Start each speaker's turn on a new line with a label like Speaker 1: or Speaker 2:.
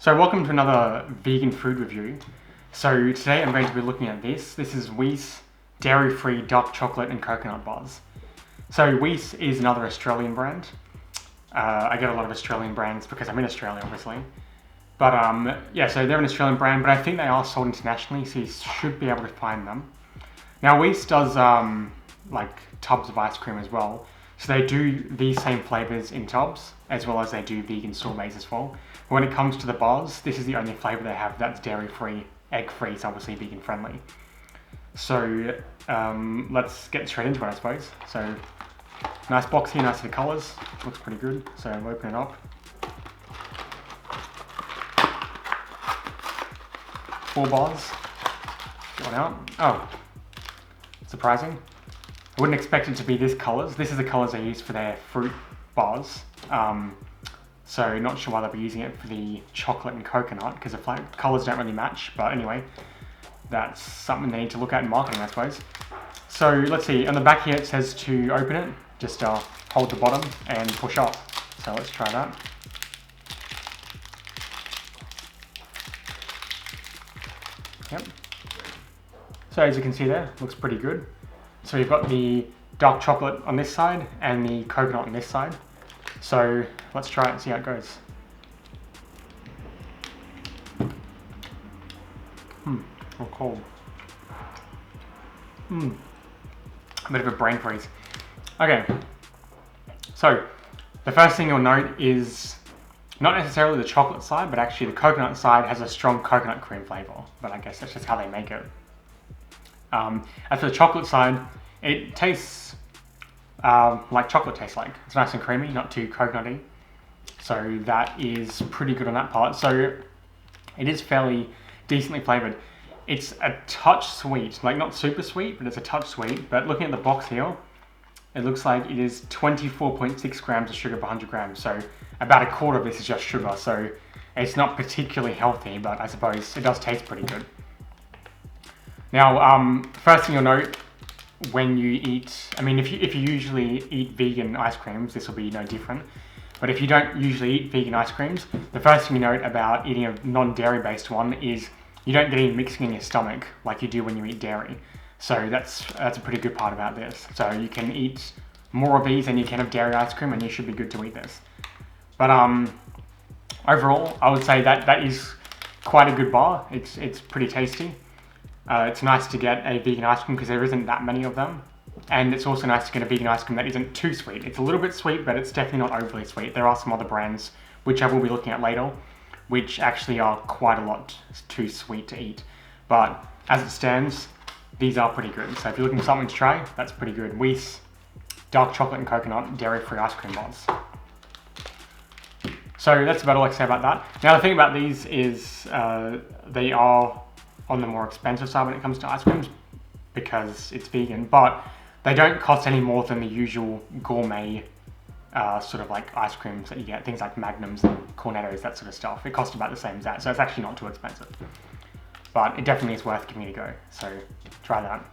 Speaker 1: So welcome to another vegan food review. So today I'm going to be looking at this. This is WEIS dairy-free dark chocolate and coconut bars. So WEIS is another Australian brand. I get a lot of Australian brands because I'm in Australia, obviously. But yeah, so they're an Australian brand, but I think they are sold internationally, so you should be able to find them. Now WEIS does like tubs of ice cream as well. So they do these same flavours in tubs, as well as they do vegan sorbets as well. But when it comes to the bars, this is the only flavour they have that's dairy-free, egg-free, so obviously vegan-friendly. So let's get straight into it, I suppose. So nice box here, nice of the colours, looks pretty good. So I'll open it up. 4 bars. Get one out. Oh, surprising. I wouldn't expect it to be this colours. This is the colours they use for their fruit bars. So not sure why they'll be using it for the chocolate and coconut because the colours don't really match. But anyway, that's something they need to look at in marketing, I suppose. So let's see, on the back here it says to open it. Just hold the bottom and push up. So let's try that. Yep. So as you can see there, looks pretty good. So you've got the dark chocolate on this side and the coconut on this side. So let's try it and see how it goes. All cold. A bit of a brain freeze. Okay, so the first thing you'll note is not necessarily the chocolate side, but actually the coconut side has a strong coconut cream flavour, but I guess that's just how they make it. As for the chocolate side, it tastes like chocolate tastes like. It's nice and creamy, not too coconutty. So that is pretty good on that part. So it is fairly decently flavoured. It's a touch sweet, like not super sweet, but it's a touch sweet. But looking at the box here, it looks like it is 24.6 grams of sugar per 100 grams. So about a quarter of this is just sugar. So it's not particularly healthy, but I suppose it does taste pretty good. Now, first thing you'll note when you eat, I mean, if you usually eat vegan ice creams, this will be no different. But if you don't usually eat vegan ice creams, the first thing you note about eating a non-dairy based one is you don't get any mixing in your stomach like you do when you eat dairy. So that's a pretty good part about this. So you can eat more of these than you can of dairy ice cream, and you should be good to eat this. But overall, I would say that is quite a good bar. It's pretty tasty. It's nice to get a vegan ice cream because there isn't that many of them. And it's also nice to get a vegan ice cream that isn't too sweet. It's a little bit sweet, but it's definitely not overly sweet. There are some other brands, which I will be looking at later, which actually are quite a lot too sweet to eat. But as it stands, these are pretty good. So if you're looking for something to try, that's pretty good. WEIS dark chocolate and coconut dairy-free ice cream bars. So that's about all I can say about that. Now the thing about these is they are on the more expensive side when it comes to ice creams because it's vegan, but they don't cost any more than the usual gourmet sort of like ice creams that you get, things like Magnums and Cornettos, that sort of stuff. It costs about the same as that, so it's actually not too expensive. But it definitely is worth giving it a go, so try that.